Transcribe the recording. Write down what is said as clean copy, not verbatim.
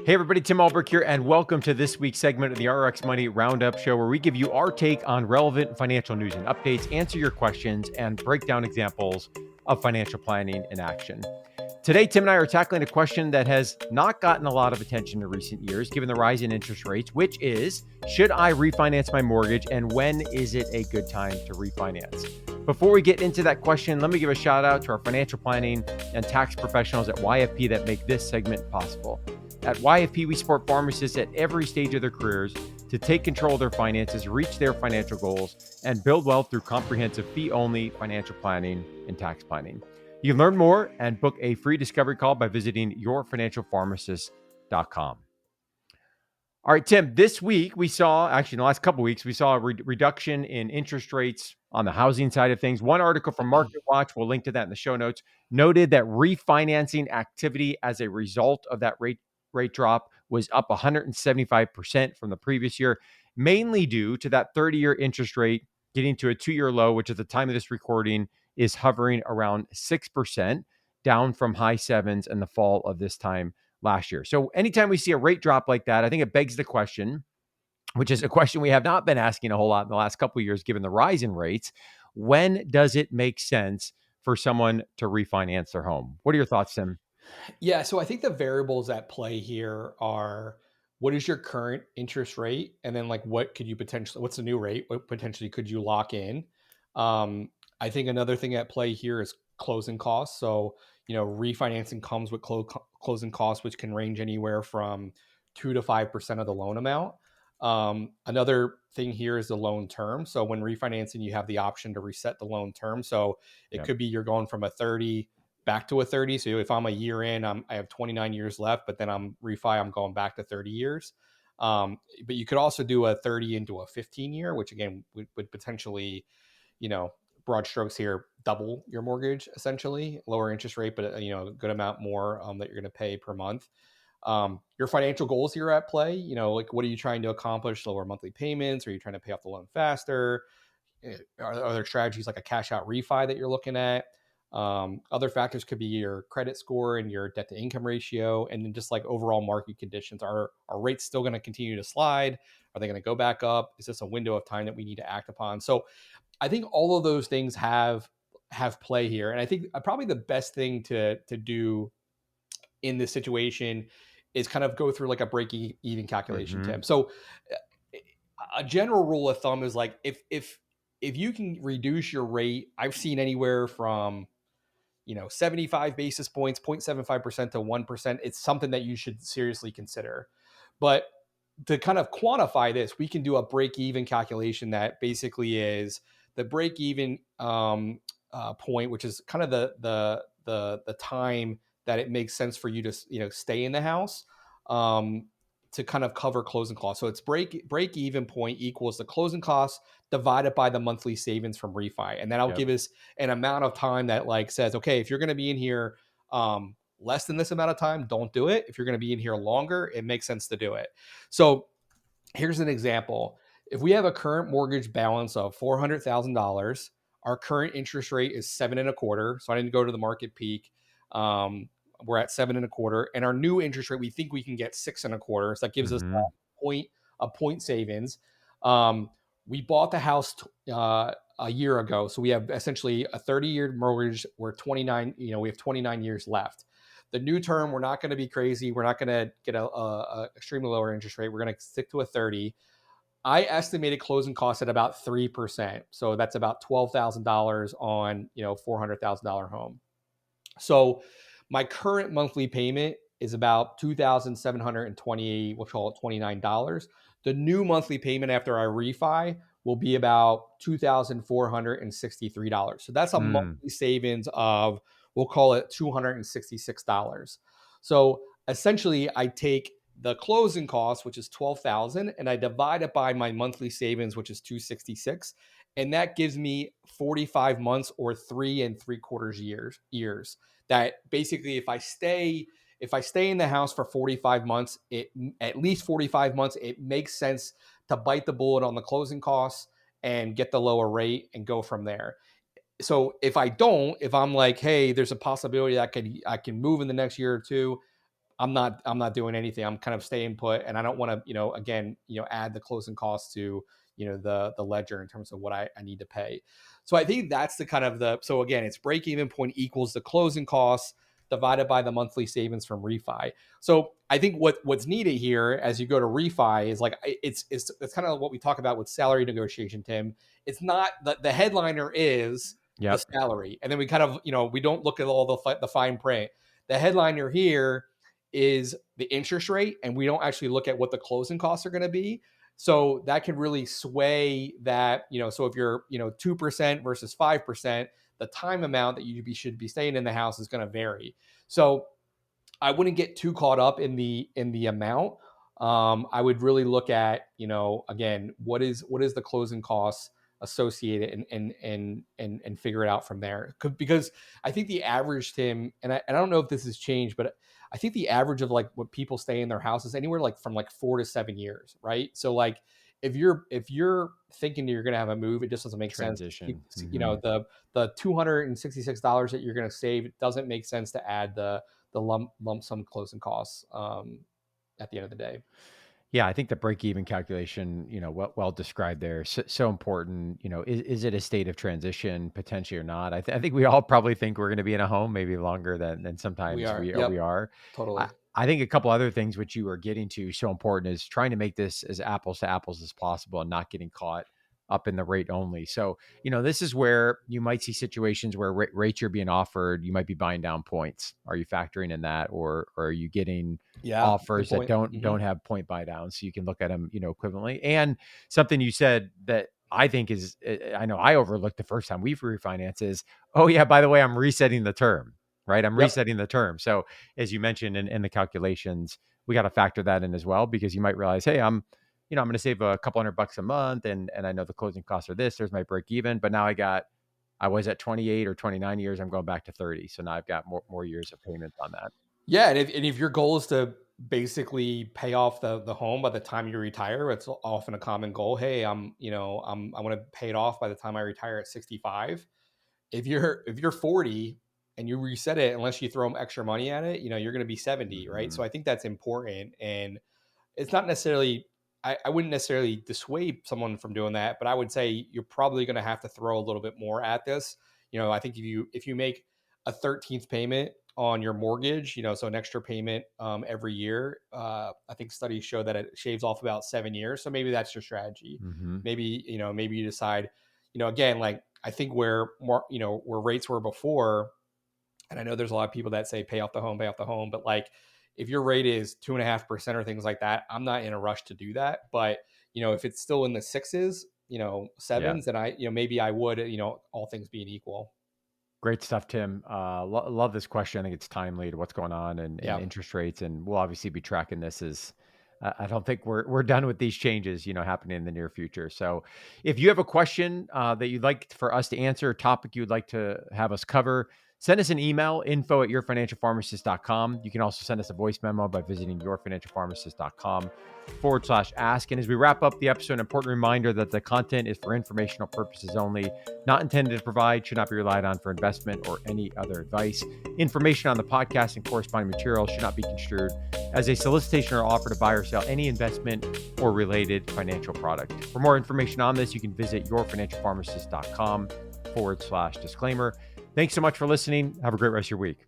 Hey everybody, Tim Ulbrich here, and welcome to this week's segment of the RX Money Roundup show, where we give you our take on relevant financial news and updates, answer your questions, and break down examples of financial planning in action. Today, Tim and I are tackling a question that has not gotten a lot of attention in recent years, given the rise in interest rates, which is, should I refinance my mortgage, and when is it a good time to refinance? Before we get into that question, let me give a shout out to our financial planning and tax professionals at YFP that make this segment possible. At YFP, we support pharmacists at every stage of their careers to take control of their finances, reach their financial goals, and build wealth through comprehensive fee-only financial planning and tax planning. You can learn more and book a free discovery call by visiting yourfinancialpharmacist.com. All right, Tim, this week we saw, actually in the last couple of weeks, we saw a reduction in interest rates on the housing side of things. One article from Market Watch, we'll link to that in the show notes, noted that refinancing activity as a result of that rate drop was up 175% from the previous year, mainly due to that 30-year interest rate getting to a 2-year low, which at the time of this recording is hovering around 6%, down from high sevens in the fall of this time last year. So anytime we see a rate drop like that, I think it begs the question, which is a question we have not been asking a whole lot in the last couple of years, given the rise in rates. When does it make sense for someone to refinance their home? What are your thoughts, Tim? Yeah, so I think the variables at play here are what is your current interest rate? And then like what's the new rate? What potentially could you lock in? I think another thing at play here is closing costs. So, refinancing comes with closing costs, which can range anywhere from 2 to 5% of the loan amount. Another thing here is the loan term. So when refinancing, you have the option to reset the loan term. So it Yeah. could be you're going from a 30 back to a 30. So if I'm a year in, I have 29 years left, but then I'm going back to 30 years. But you could also do a 30 into a 15 year, which again would potentially, broad strokes here, double your mortgage, essentially lower interest rate, but a good amount more that you're going to pay per month. Your financial goals here at play, like what are you trying to accomplish? Lower monthly payments? Are you trying to pay off the loan faster? Are there strategies like a cash out refi that you're looking at? Other factors could be your credit score and your debt to income ratio, and then just like overall market conditions. Are rates still going to continue to slide? Are they going to go back up? Is this a window of time that we need to act upon? So I think all of those things have play here, and I think probably the best thing to do in this situation is kind of go through like a break even calculation, Mm-hmm. Tim. So a general rule of thumb is like if you can reduce your rate, I've seen anywhere from 75 basis points, 0.75% to 1%. It's something that you should seriously consider. But to kind of quantify this, we can do a break even calculation that basically is the break even point, which is kind of the time that it makes sense for you to stay in the house, to kind of cover closing costs. So it's break even point equals the closing costs divided by the monthly savings from refi, and that'll Yep. give us an amount of time that like says, okay, if you're going to be in here less than this amount of time, don't do it. If you're going to be in here longer, it makes sense to do it. So here's an example. If we have a current mortgage balance of $400,000, our current interest rate is 7.25. So I didn't go to the market peak. We're at 7.25, and our new interest rate, we think we can get 6.25. So that gives us Mm-hmm. a point savings. We bought the house a year ago, so we have essentially a 30-year mortgage. We're 29. We have 29 years left. The new term, we're not going to be crazy. We're not going to get a extremely lower interest rate. We're going to stick to a 30. I estimated closing costs at about 3%. So that's about $12,000 on, $400,000 home. So my current monthly payment is about $2,720, we'll call it $29. The new monthly payment after I refi will be about $2,463. So that's a Mm. monthly savings of, we'll call it $266. So essentially, I take the closing cost, which is 12,000, and I divide it by my monthly savings, which is 266, and that gives me 45 months or 3.75 years. That basically, if I stay in the house for 45 months, at least 45 months, it makes sense to bite the bullet on the closing costs and get the lower rate and go from there. So if I'm like, hey, there's a possibility that I can move in the next year or two, I'm not doing anything. I'm kind of staying put, and I don't want to, again, add the closing costs to, the ledger in terms of what I need to pay. So I think that's the kind of so again, it's break even point equals the closing costs divided by the monthly savings from refi. So I think what's needed here as you go to refi is like it's kind of what we talk about with salary negotiation, Tim. It's not the headliner is the Yep. salary, and then we kind of, we don't look at all the fine print. The headliner here is the interest rate, and we don't actually look at what the closing costs are going to be. So that can really sway that, so if you're, 2% versus 5%, the time amount that you should be staying in the house is going to vary. So I wouldn't get too caught up in the amount. I would really look at, again, what is the closing costs associated, and figure it out from there. Because I think the average, Tim, and I don't know if this has changed, but I think the average of like what people stay in their house is anywhere like from like 4 to 7 years, right? So like if you're thinking that you're going to have a move, it just doesn't make sense. Transition. The $266 that you're going to save, it doesn't make sense to add the lump sum closing costs at the end of the day. Yeah, I think the break even calculation, well described there. So important. Is it a state of transition potentially or not? I think we all probably think we're going to be in a home maybe longer than We sometimes are. we Yep. are. I, Totally. I think a couple other things which you are getting to so important is trying to make this as apples to apples as possible and not getting caught up in the rate only. So, this is where you might see situations where rates you're being offered, you might be buying down points. Are you factoring in that, or are you getting Yeah. Good offers that point. don't have point buy down, so you can look at them, equivalently? And something you said that I think is, I know I overlooked the first time we've refinanced is, oh yeah, by the way, I'm resetting the term, right? I'm Yep. resetting the term. So as you mentioned in the calculations, we got to factor that in as well, because you might realize, hey, I'm going to save a couple $100 a month, and I know the closing costs are this. There's my break even, but now I was at 28 or 29 years. I'm going back to 30, so now I've got more years of payments on that. Yeah, and if your goal is to basically pay off the home by the time you retire, it's often a common goal. Hey, I want to pay it off by the time I retire at 65. If you're 40 and you reset it, unless you throw extra money at it, you're going to be 70, right? Mm-hmm. So I think that's important, and it's not necessarily, I wouldn't necessarily dissuade someone from doing that, but I would say you're probably going to have to throw a little bit more at this. I think if you make a 13th payment on your mortgage, so an extra payment every year, I think studies show that it shaves off about 7 years. So maybe that's your strategy. Mm-hmm. Maybe you decide, again, like I think where more, where rates were before, and I know there's a lot of people that say pay off the home, but like if your rate is 2.5% or things like that, I'm not in a rush to do that. But if it's still in the sixes, Yeah. sevens, then maybe I would, all things being equal. Great stuff, Tim. Love this question. I think it's timely to what's going on in Yeah. interest rates, and we'll obviously be tracking this as I don't think we're done with these changes, happening in the near future. So, if you have a question that you'd like for us to answer, a topic you'd like to have us cover, send us an email, info@yourfinancialpharmacist.com. You can also send us a voice memo by visiting yourfinancialpharmacist.com/ask. And as we wrap up the episode, an important reminder that the content is for informational purposes only, not intended to provide, should not be relied on for investment or any other advice. Information on the podcast and corresponding material should not be construed as a solicitation or offer to buy or sell any investment or related financial product. For more information on this, you can visit yourfinancialpharmacist.com/disclaimer. Thanks so much for listening. Have a great rest of your week.